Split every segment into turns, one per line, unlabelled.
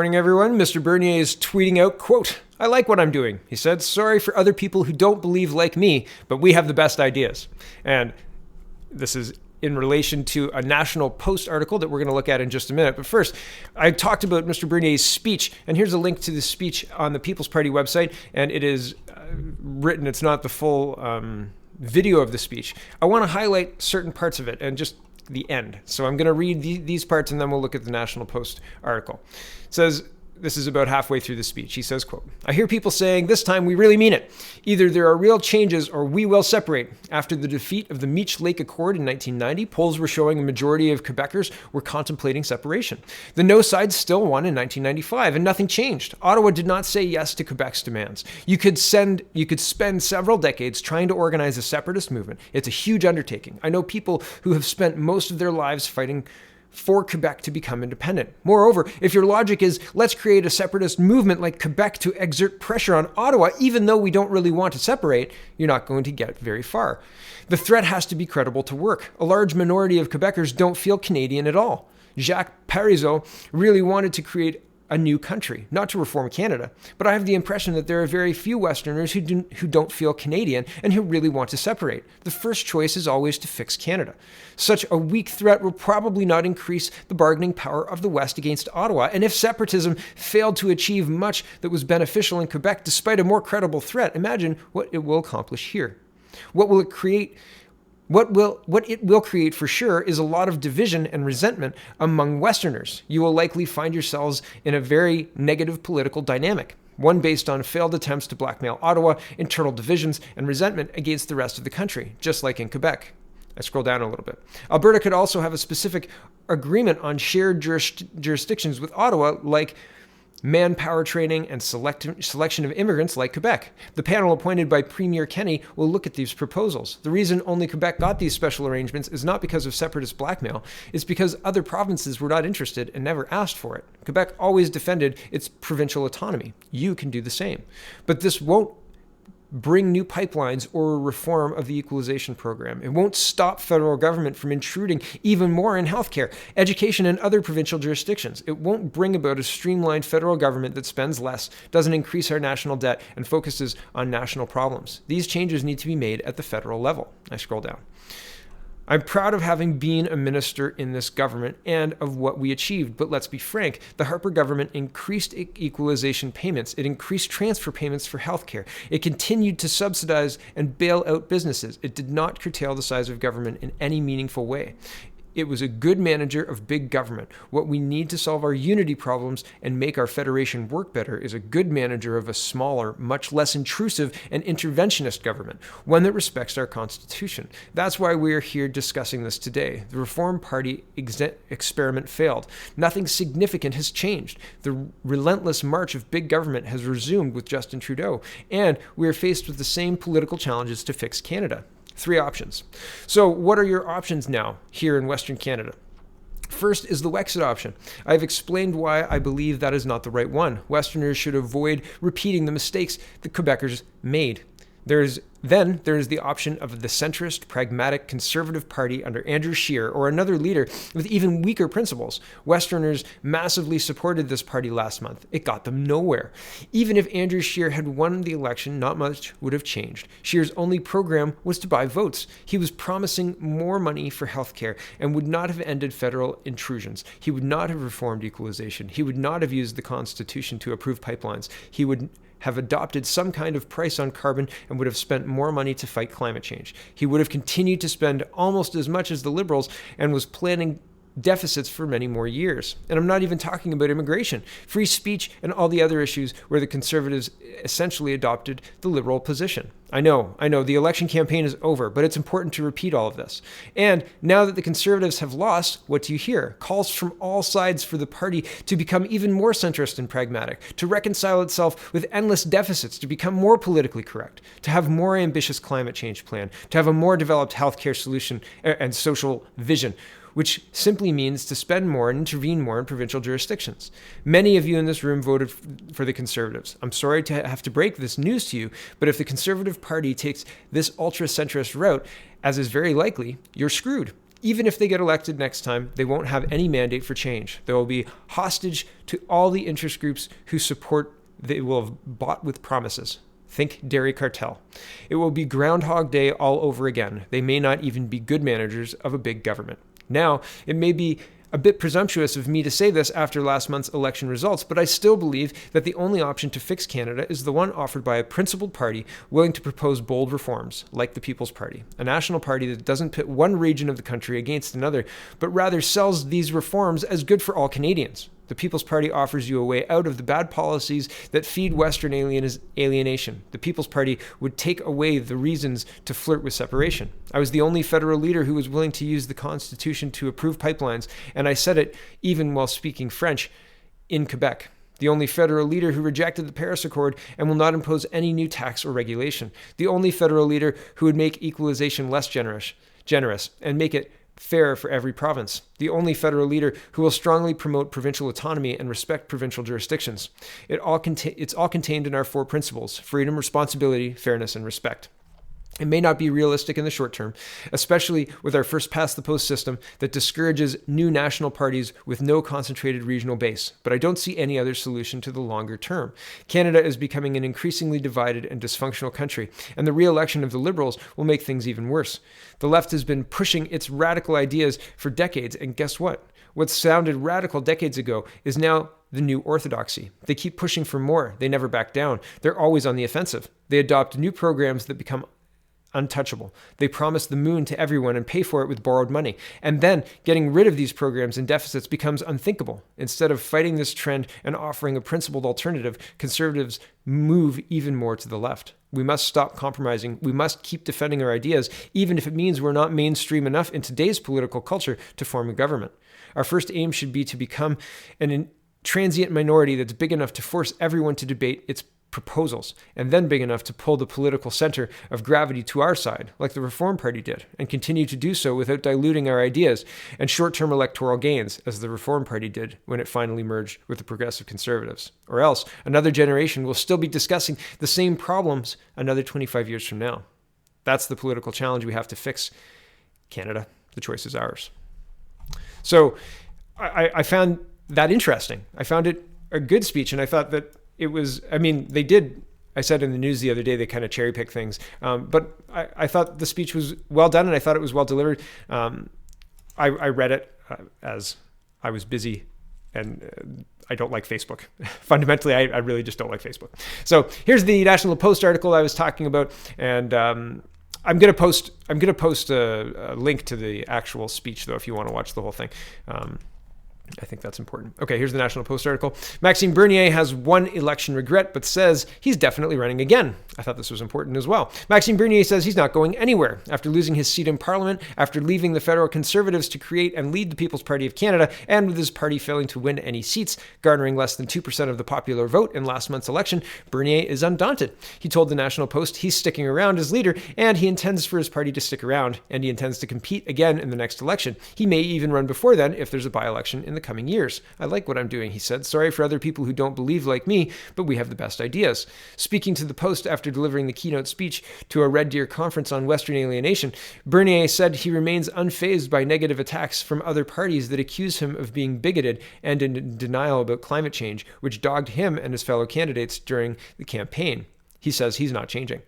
Morning, everyone. Mr. Bernier is tweeting out, quote, "I like what I'm doing." He said, "Sorry for other people who don't believe like me, but we have the best ideas." And this is in relation to a National Post article that we're going to look at in just a minute. But first, I talked about Mr. Bernier's speech, and here's a link to the speech on the People's Party website, and it is written. It's not the full video of the speech. I want to highlight certain parts of it and just the end. So I'm going to read these parts, and then we'll look at the National Post article. It says, this is about halfway through the speech. He says, quote, "I hear people saying this time we really mean it. Either there are real changes or we will separate. After the defeat of the Meech Lake Accord in 1990, polls were showing a majority of Quebecers were contemplating separation. The no side still won in 1995 and nothing changed. Ottawa did not say yes to Quebec's demands. You could spend several decades trying to organize a separatist movement. It's a huge undertaking. I know people who have spent most of their lives fighting for Quebec to become independent. Moreover, if your logic is, let's create a separatist movement like Quebec to exert pressure on Ottawa, even though we don't really want to separate, you're not going to get very far. The threat has to be credible to work. A large minority of Quebecers don't feel Canadian at all. Jacques Parizeau really wanted to create a new country, not to reform Canada. But I have the impression that there are very few Westerners who don't feel Canadian and who really want to separate. The first choice is always to fix Canada. Such a weak threat will probably not increase the bargaining power of the West against Ottawa. And if separatism failed to achieve much that was beneficial in Quebec despite a more credible threat, imagine what it will accomplish here. What it will create for sure is a lot of division and resentment among Westerners. You will likely find yourselves in a very negative political dynamic, one based on failed attempts to blackmail Ottawa, internal divisions, and resentment against the rest of the country, just like in Quebec. I scroll down a little bit. Alberta could also have a specific agreement on shared jurisdictions with Ottawa, like manpower training and selection of immigrants like Quebec. The panel appointed by Premier Kenney will look at these proposals. The reason only Quebec got these special arrangements is not because of separatist blackmail, it's because other provinces were not interested and never asked for it. Quebec always defended its provincial autonomy. You can do the same. But this won't bring new pipelines or a reform of the equalization program. It won't stop federal government from intruding even more in healthcare, education, and other provincial jurisdictions. It won't bring about a streamlined federal government that spends less, doesn't increase our national debt, and focuses on national problems. These changes need to be made at the federal level. I scroll down. I'm proud of having been a minister in this government and of what we achieved, but let's be frank, the Harper government increased equalization payments. It increased transfer payments for healthcare. It continued to subsidize and bail out businesses. It did not curtail the size of government in any meaningful way. It was a good manager of big government. What we need to solve our unity problems and make our federation work better is a good manager of a smaller, much less intrusive and interventionist government, one that respects our Constitution. That's why we are here discussing this today. The Reform Party experiment failed. Nothing significant has changed. The relentless march of big government has resumed with Justin Trudeau, and we are faced with the same political challenges to fix Canada. 3 options. So what are your options now here in Western Canada? First is the Wexit option. I've explained why I believe that is not the right one. Westerners should avoid repeating the mistakes the Quebecers made. There is the option of the centrist, pragmatic, conservative party under Andrew Scheer or another leader with even weaker principles. Westerners massively supported this party last month. It got them nowhere. Even if Andrew Scheer had won the election, not much would have changed. Scheer's only program was to buy votes. He was promising more money for healthcare and would not have ended federal intrusions. He would not have reformed equalization. He would not have used the Constitution to approve pipelines. He would have adopted some kind of price on carbon and would have spent more money to fight climate change. He would have continued to spend almost as much as the Liberals and was planning deficits for many more years. And I'm not even talking about immigration, free speech, and all the other issues where the Conservatives essentially adopted the Liberal position. I know, the election campaign is over, but it's important to repeat all of this. And now that the Conservatives have lost, what do you hear? Calls from all sides for the party to become even more centrist and pragmatic, to reconcile itself with endless deficits, to become more politically correct, to have more ambitious climate change plan, to have a more developed healthcare solution and social vision, which simply means to spend more and intervene more in provincial jurisdictions. Many of you in this room voted for the Conservatives. I'm sorry to have to break this news to you, but if the Conservative Party takes this ultra-centrist route, as is very likely, you're screwed. Even if they get elected next time, they won't have any mandate for change. They will be hostage to all the interest groups who support they will have bought with promises. Think dairy cartel. It will be Groundhog Day all over again. They may not even be good managers of a big government. Now, it may be a bit presumptuous of me to say this after last month's election results, but I still believe that the only option to fix Canada is the one offered by a principled party willing to propose bold reforms, like the People's Party, a national party that doesn't pit one region of the country against another, but rather sells these reforms as good for all Canadians. The People's Party offers you a way out of the bad policies that feed Western alienation. The People's Party would take away the reasons to flirt with separation. I was the only federal leader who was willing to use the Constitution to approve pipelines, and I said it even while speaking French in Quebec. The only federal leader who rejected the Paris Accord and will not impose any new tax or regulation. The only federal leader who would make equalization less generous and make it fair for every province. The only federal leader who will strongly promote provincial autonomy and respect provincial jurisdictions. It's all contained in our 4 principles: freedom, responsibility, fairness, and respect. It may not be realistic in the short term, especially with our first past the post system that discourages new national parties with no concentrated regional base. But I don't see any other solution to the longer term. Canada is becoming an increasingly divided and dysfunctional country, and the re-election of the Liberals will make things even worse. The left has been pushing its radical ideas for decades, and guess what? What sounded radical decades ago is now the new orthodoxy. They keep pushing for more. They never back down. They're always on the offensive. They adopt new programs that become untouchable. They promise the moon to everyone and pay for it with borrowed money. And then getting rid of these programs and deficits becomes unthinkable. Instead of fighting this trend and offering a principled alternative, conservatives move even more to the left. We must stop compromising. We must keep defending our ideas, even if it means we're not mainstream enough in today's political culture to form a government. Our first aim should be to become an transient minority that's big enough to force everyone to debate its proposals, and then big enough to pull the political center of gravity to our side, like the Reform Party did, and continue to do so without diluting our ideas and short-term electoral gains, as the Reform Party did when it finally merged with the Progressive Conservatives. Or else, another generation will still be discussing the same problems another 25 years from now. That's the political challenge we have to fix. Canada, the choice is ours. So I found that interesting. I found it a good speech, and I thought that it was, they did, I said in the news the other day, they kind of cherry pick things. But I thought the speech was well done, and I thought it was well delivered. I read it as I was busy, and I don't like Facebook. Fundamentally, I really just don't like Facebook. So here's the National Post article I was talking about, and I'm gonna post a link to the actual speech, though, if you want to watch the whole thing. I think that's important. Okay, here's the National Post article. Maxime Bernier has one election regret, but says he's definitely running again. I thought this was important as well. Maxime Bernier says he's not going anywhere. After losing his seat in Parliament, after leaving the Federal Conservatives to create and lead the People's Party of Canada, and with his party failing to win any seats, garnering less than 2% of the popular vote in last month's election, Bernier is undaunted. He told the National Post he's sticking around as leader, and he intends for his party to stick around, and he intends to compete again in the next election. He may even run before then if there's a by-election in the coming years. I like what I'm doing, he said. Sorry for other people who don't believe like me, but we have the best ideas. Speaking to the Post after delivering the keynote speech to a Red Deer conference on Western alienation, Bernier said he remains unfazed by negative attacks from other parties that accuse him of being bigoted and in denial about climate change, which dogged him and his fellow candidates during the campaign. He says he's not changing.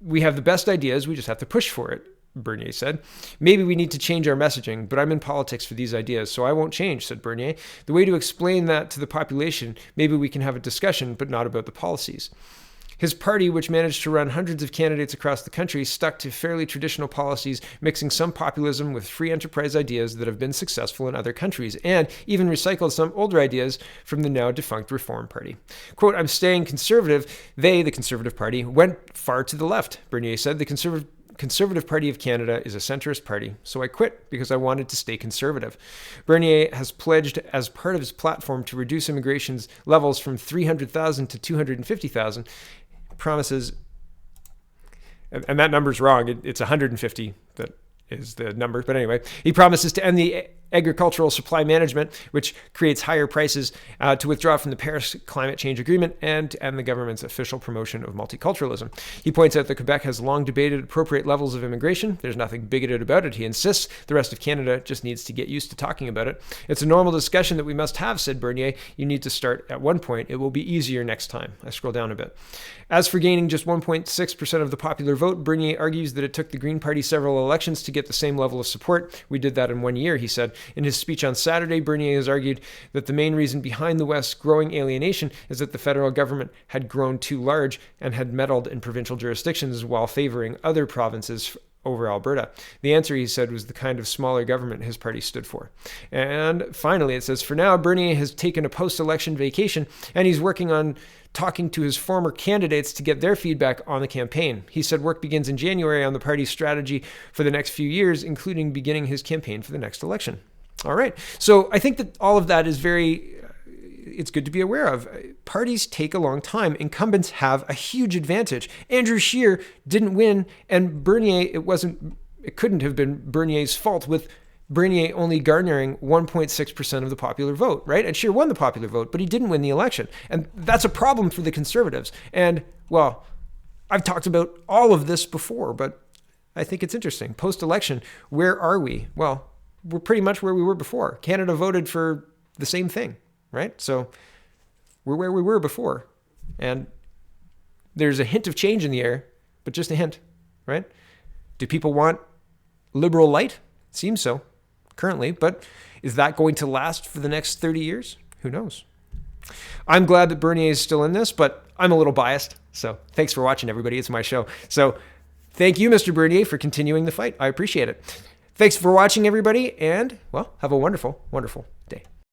We have the best ideas, we just have to push for it, Bernier said. Maybe we need to change our messaging, but I'm in politics for these ideas, so I won't change, said Bernier. The way to explain that to the population, maybe we can have a discussion, but not about the policies. His party, which managed to run hundreds of candidates across the country, stuck to fairly traditional policies, mixing some populism with free enterprise ideas that have been successful in other countries, and even recycled some older ideas from the now defunct Reform Party. Quote, I'm staying conservative. They, the Conservative Party, went far to the left, Bernier said. The Conservative Party of Canada is a centrist party, so I quit because I wanted to stay conservative. Bernier has pledged as part of his platform to reduce immigration levels from 300,000 to 250,000. Promises, and that number's wrong. It's 150 that is the number. But anyway, he promises to end the agricultural supply management, which creates higher prices, to withdraw from the Paris Climate Change Agreement, and to end the government's official promotion of multiculturalism. He points out that Quebec has long debated appropriate levels of immigration. There's nothing bigoted about it, he insists. The rest of Canada just needs to get used to talking about it. It's a normal discussion that we must have, said Bernier. You need to start at one point. It will be easier next time. I scroll down a bit. As for gaining just 1.6% of the popular vote, Bernier argues that it took the Green Party several elections to get the same level of support. We did that in 1 year, he said. In his speech on Saturday, Bernier has argued that the main reason behind the West's growing alienation is that the federal government had grown too large and had meddled in provincial jurisdictions while favoring other provinces over Alberta. The answer, he said, was the kind of smaller government his party stood for. And finally, it says, for now, Bernier has taken a post-election vacation, and he's working on talking to his former candidates to get their feedback on the campaign. He said work begins in January on the party's strategy for the next few years, including beginning his campaign for the next election. All right. So I think that all of that is it's good to be aware of. Parties take a long time. Incumbents have a huge advantage. Andrew Scheer didn't win, and Bernier, it couldn't have been Bernier's fault, with Bernier only garnering 1.6% of the popular vote, right? And Scheer won the popular vote, but he didn't win the election. And that's a problem for the Conservatives. And, well, I've talked about all of this before, but I think it's interesting. Post-election, where are we? Well, we're pretty much where we were before. Canada voted for the same thing, right? So we're where we were before. And there's a hint of change in the air, but just a hint, right? Do people want liberal light? Seems so currently, but is that going to last for the next 30 years? Who knows? I'm glad that Bernier is still in this, but I'm a little biased. So thanks for watching, everybody. It's my show. So thank you, Mr. Bernier, for continuing the fight. I appreciate it. Thanks for watching, everybody, and, well, have a wonderful, wonderful